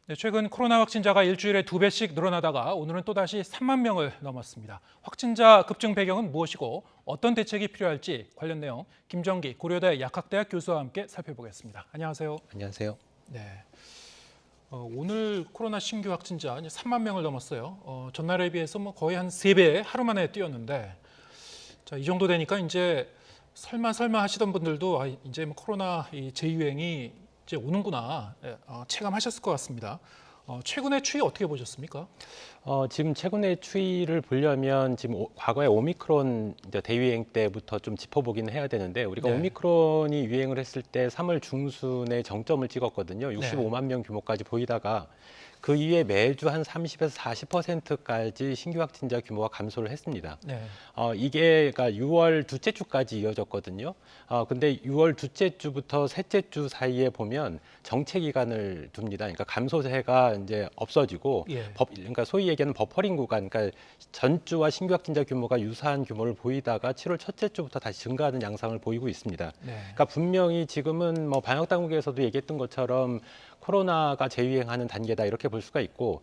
네, 최근 코로나 확진자가 일주일에 2배씩 늘어나다가 오늘은 또다시 3만 명을 넘었습니다. 확진자 급증 배경은 무엇이고 어떤 대책이 필요할지 관련 내용 김정기 고려대 약학대학 교수와 함께 살펴보겠습니다. 안녕하세요. 안녕하세요. 네, 오늘 코로나 신규 확진자 이제 3만 명을 넘었어요. 전날에 비해서 뭐 거의 한 3배 하루 만에 뛰었는데 자, 이 정도 되니까 이제 설마 하시던 분들도 이제 뭐 코로나 이 재유행이 이제 오는구나 체감하셨을 것 같습니다. 최근의 추이 어떻게 보셨습니까? 지금 최근의 추이를 보려면 지금 과거에 오미크론 이제 대유행 때부터 좀 짚어보기는 해야 되는데 우리가 네. 오미크론이 유행을 했을 때 3월 중순에 정점을 찍었거든요. 65만 명 규모까지 보이다가 그 이후에 매주 한 30에서 40%까지 신규 확진자 규모가 감소를 했습니다. 네. 이게 그러니까 6월 둘째 주까지 이어졌거든요. 근데 6월 둘째 주부터 셋째 주 사이에 보면 정체 기간을 둡니다. 그러니까 감소세가 이제 없어지고 예. 그러니까 소위 얘기하는 버퍼링 구간, 그러니까 전주와 신규 확진자 규모가 유사한 규모를 보이다가 7월 첫째 주부터 다시 증가하는 양상을 보이고 있습니다. 네. 그러니까 분명히 지금은 뭐 방역 당국에서도 얘기했던 것처럼 코로나가 재유행하는 단계다 이렇게 볼 수가 있고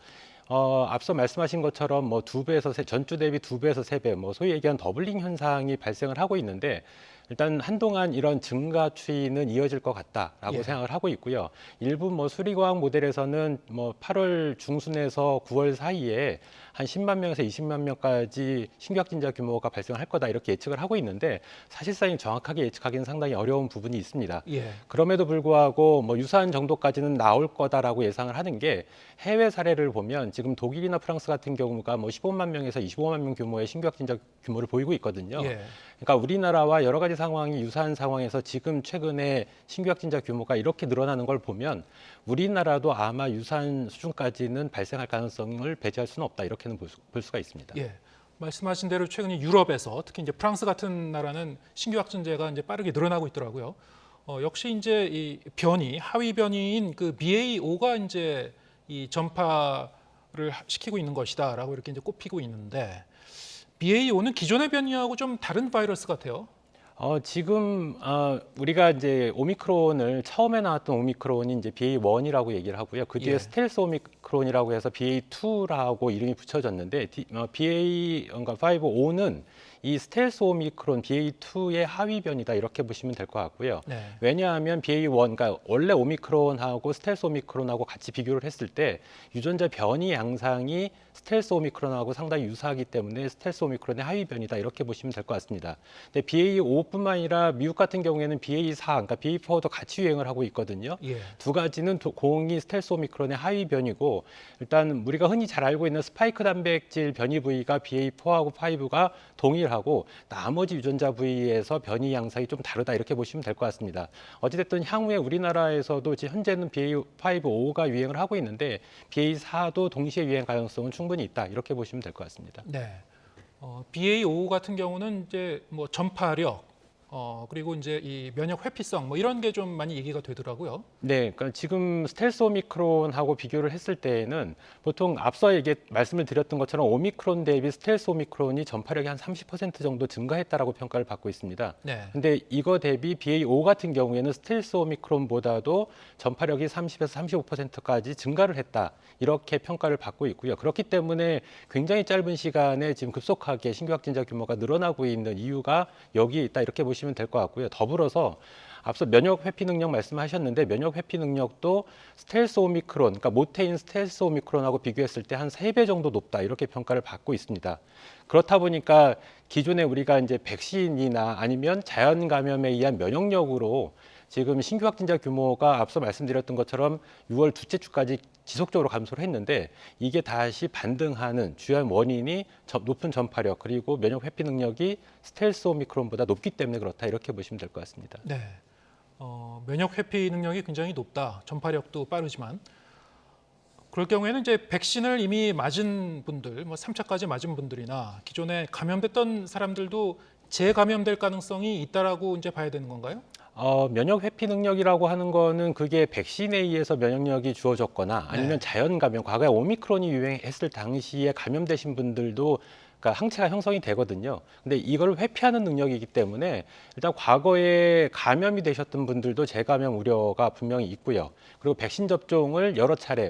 앞서 말씀하신 것처럼 뭐 2배에서 전주 대비 2배에서 3배, 뭐 소위 얘기한 더블링 현상이 발생을 하고 있는데 일단 한동안 이런 증가 추이는 이어질 것 같다라고 예. 생각을 하고 있고요. 일부 뭐 수리과학 모델에서는 뭐 8월 중순에서 9월 사이에 한 10만 명에서 20만 명까지 신규 확진자 규모가 발생할 거다 이렇게 예측을 하고 있는데 사실상 정확하게 예측하기는 상당히 어려운 부분이 있습니다. 예. 그럼에도 불구하고 뭐 유사한 정도까지는 나올 거다라고 예상을 하는 게 해외 사례를 보면 지금 독일이나 프랑스 같은 경우가 뭐 15만 명에서 25만 명 규모의 신규 확진자 규모를 보이고 있거든요. 예. 그러니까 우리나라와 여러 가지 상황이 유사한 상황에서 지금 최근에 신규 확진자 규모가 이렇게 늘어나는 걸 보면 우리나라도 아마 유사한 수준까지는 발생할 가능성을 배제할 수는 없다 이렇게는 볼 수가 있습니다. 예. 말씀하신 대로 최근 유럽에서 특히 이제 프랑스 같은 나라는 신규 확진자가 이제 빠르게 늘어나고 있더라고요. 역시 이제 이 변이 하위 변이인 그 BA.5가 이제 이 전파를 시키고 있는 것이다라고 이렇게 이제 꼽히고 있는데 BA.5는 기존의 변이하고 좀 다른 바이러스 같아요. 지금 우리가 이제 오미크론을 처음에 나왔던 오미크론이 이제 BA.1이라고 얘기를 하고요. 그 뒤에 예. 스텔스 오미크론이라고 해서 BA.2라고 이름이 붙여졌는데 BA 그러니까 5는 이 스텔스 오미크론 BA.2의 하위 변이다 이렇게 보시면 될 것 같고요. 네. 왜냐하면 BA.1, 그러니까 원래 오미크론하고 스텔스 오미크론하고 같이 비교를 했을 때 유전자 변이 양상이 스텔스 오미크론하고 상당히 유사하기 때문에 스텔스 오미크론의 하위 변이다 이렇게 보시면 될 것 같습니다. 근데 BA.5뿐만 아니라 미국 같은 경우에는 BA.4, 그러니까 BA.4도 같이 유행을 하고 있거든요. 예. 두 가지는 공이 스텔스 오미크론의 하위 변이고 일단 우리가 흔히 잘 알고 있는 스파이크 단백질 변이 부위가 BA.4하고 5가 동일하고 나머지 유전자 부위에서 변이 양상이 좀 다르다 이렇게 보시면 될 것 같습니다. 어찌됐든 향후에 우리나라에서도 현재는 BA.5가 유행을 하고 있는데 BA.4도 동시에 유행 가능성은 충분히 있다 이렇게 보시면 될 것 같습니다. 네. BA.5 같은 경우는 이제 뭐 전파력 그리고 이제 이 면역 회피성 뭐 이런 게 좀 많이 얘기가 되더라고요. 네, 그러니까 지금 스텔스 오미크론하고 비교를 했을 때에는 보통 앞서 말씀을 드렸던 것처럼 오미크론 대비 스텔스 오미크론이 전파력이 한 30% 정도 증가했다라고 평가를 받고 있습니다. 네. 근데 이거 대비 BA.5 같은 경우에는 스텔스 오미크론보다도 전파력이 30에서 35%까지 증가를 했다. 이렇게 평가를 받고 있고요. 그렇기 때문에 굉장히 짧은 시간에 지금 급속하게 신규 확진자 규모가 늘어나고 있는 이유가 여기에 있다. 이렇게 보시면 될 것 같고요. 더불어서 앞서 면역 회피 능력 말씀하셨는데 면역 회피 능력도 스텔스 오미크론, 그러니까 모태인 스텔스 오미크론하고 비교했을 때 한 3배 정도 높다. 이렇게 평가를 받고 있습니다. 그렇다 보니까 기존에 우리가 이제 백신이나 아니면 자연 감염에 의한 면역력으로 지금 신규 확진자 규모가 앞서 말씀드렸던 것처럼 6월 둘째 주까지 지속적으로 감소를 했는데 이게 다시 반등하는 주요한 원인이 높은 전파력 그리고 면역 회피 능력이 스텔스 오미크론보다 높기 때문에 그렇다 이렇게 보시면 될 것 같습니다. 네. 면역 회피 능력이 굉장히 높다. 전파력도 빠르지만 그럴 경우에는 이제 백신을 이미 맞은 분들, 뭐 3차까지 맞은 분들이나 기존에 감염됐던 사람들도 재감염될 가능성이 있다라고 이제 봐야 되는 건가요? 면역 회피 능력이라고 하는 거는 그게 백신에 의해서 면역력이 주어졌거나 아니면 네. 자연 감염, 과거에 오미크론이 유행했을 당시에 감염되신 분들도 그러니까 항체가 형성이 되거든요. 근데 이걸 회피하는 능력이기 때문에 일단 과거에 감염이 되셨던 분들도 재감염 우려가 분명히 있고요. 그리고 백신 접종을 여러 차례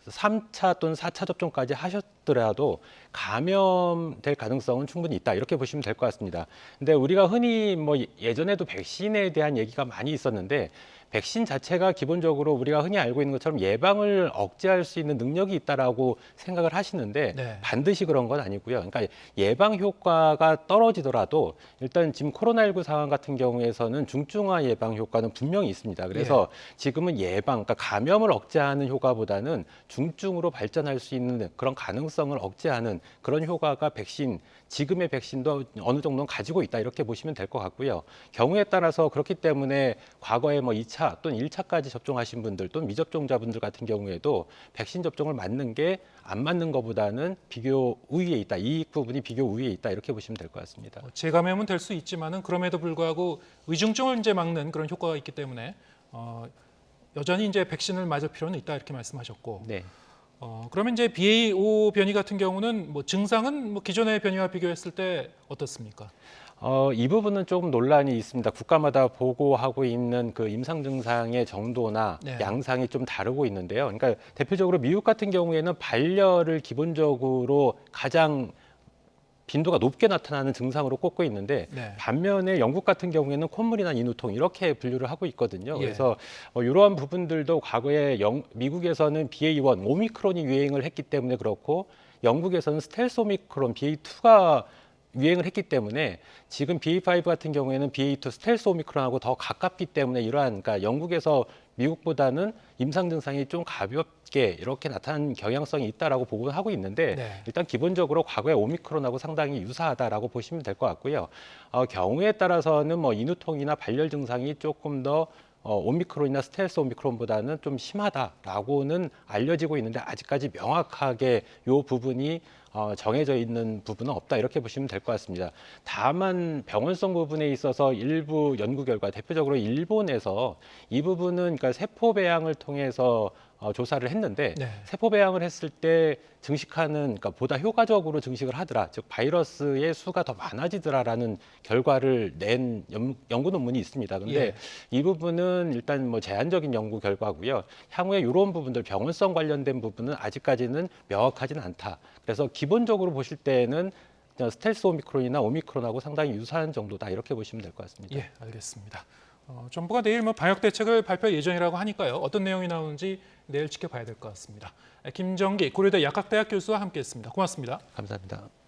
3차 또는 4차 접종까지 하셨더라도 감염될 가능성은 충분히 있다. 이렇게 보시면 될 것 같습니다. 근데 우리가 흔히 예전에도 백신에 대한 얘기가 많이 있었는데 백신 자체가 기본적으로 우리가 흔히 알고 있는 것처럼 예방을 억제할 수 있는 능력이 있다라고 생각을 하시는데 네. 반드시 그런 건 아니고요. 그러니까 예방 효과가 떨어지더라도 일단 지금 코로나19 상황 같은 경우에서는 중증화 예방 효과는 분명히 있습니다. 그래서 지금은 그러니까 감염을 억제하는 효과보다는 중증으로 발전할 수 있는 그런 가능성을 억제하는 그런 효과가 지금의 백신도 어느 정도는 가지고 있다 이렇게 보시면 될 것 같고요. 경우에 따라서 그렇기 때문에 과거에 2차 또는 1차까지 접종하신 분들 또는 미접종자분들 같은 경우에도 백신 접종을 맞는 게 안 맞는 것보다는 비교 우위에 있다. 이익 부분이 비교 우위에 있다. 이렇게 보시면 될 것 같습니다. 재감염은 될 수 있지만은 그럼에도 불구하고 의중증을 이제 막는 그런 효과가 있기 때문에 여전히 이제 백신을 맞을 필요는 있다 이렇게 말씀하셨고. 네. 그러면 이제 BA.5 변이 같은 경우는 증상은 기존의 변이와 비교했을 때 어떻습니까? 이 부분은 조금 논란이 있습니다. 국가마다 보고하고 있는 그 임상 증상의 정도나 네. 양상이 좀 다르고 있는데요. 그러니까 대표적으로 미국 같은 경우에는 발열을 기본적으로 가장 빈도가 높게 나타나는 증상으로 꼽고 있는데 네. 반면에 영국 같은 경우에는 콧물이나 인후통 이렇게 분류를 하고 있거든요. 예. 그래서 이러한 부분들도 과거에 미국에서는 BA.1 오미크론이 유행을 했기 때문에 그렇고 영국에서는 스텔스 오미크론 BA.2가 유행을 했기 때문에 지금 BA.5 같은 경우에는 BA.2 스텔스 오미크론하고 더 가깝기 때문에 그러니까 영국에서 미국보다는 임상 증상이 좀 가볍게 이렇게 나타나는 경향성이 있다라고 보고는 하고 있는데 일단 기본적으로 과거의 오미크론하고 상당히 유사하다라고 보시면 될 것 같고요. 경우에 따라서는 인후통이나 발열 증상이 조금 더 오미크론이나 스텔스 오미크론보다는 좀 심하다라고는 알려지고 있는데 아직까지 명확하게 이 부분이 정해져 있는 부분은 없다 이렇게 보시면 될 것 같습니다. 다만 병원성 부분에 있어서 일부 연구 결과 대표적으로 일본에서 이 부분은 그러니까 세포 배양을 통해서 조사를 했는데 세포 배양을 했을 때 그러니까 보다 효과적으로 증식을 하더라. 즉 바이러스의 수가 더 많아지더라라는 결과를 낸 연구 논문이 있습니다. 그런데 이 부분은 일단 제한적인 연구 결과고요. 향후에 이런 부분들 병원성 관련된 부분은 아직까지는 명확하지는 않다. 그래서 기본적으로 보실 때는 스텔스 오미크론이나 오미크론하고 상당히 유사한 정도다 이렇게 보시면 될 것 같습니다. 예, 알겠습니다. 정부가 내일 방역 대책을 발표 예정이라고 하니까요. 어떤 내용이 나오는지 내일 지켜봐야 될 것 같습니다. 김정기 고려대 약학대학 교수와 함께했습니다. 고맙습니다. 감사합니다.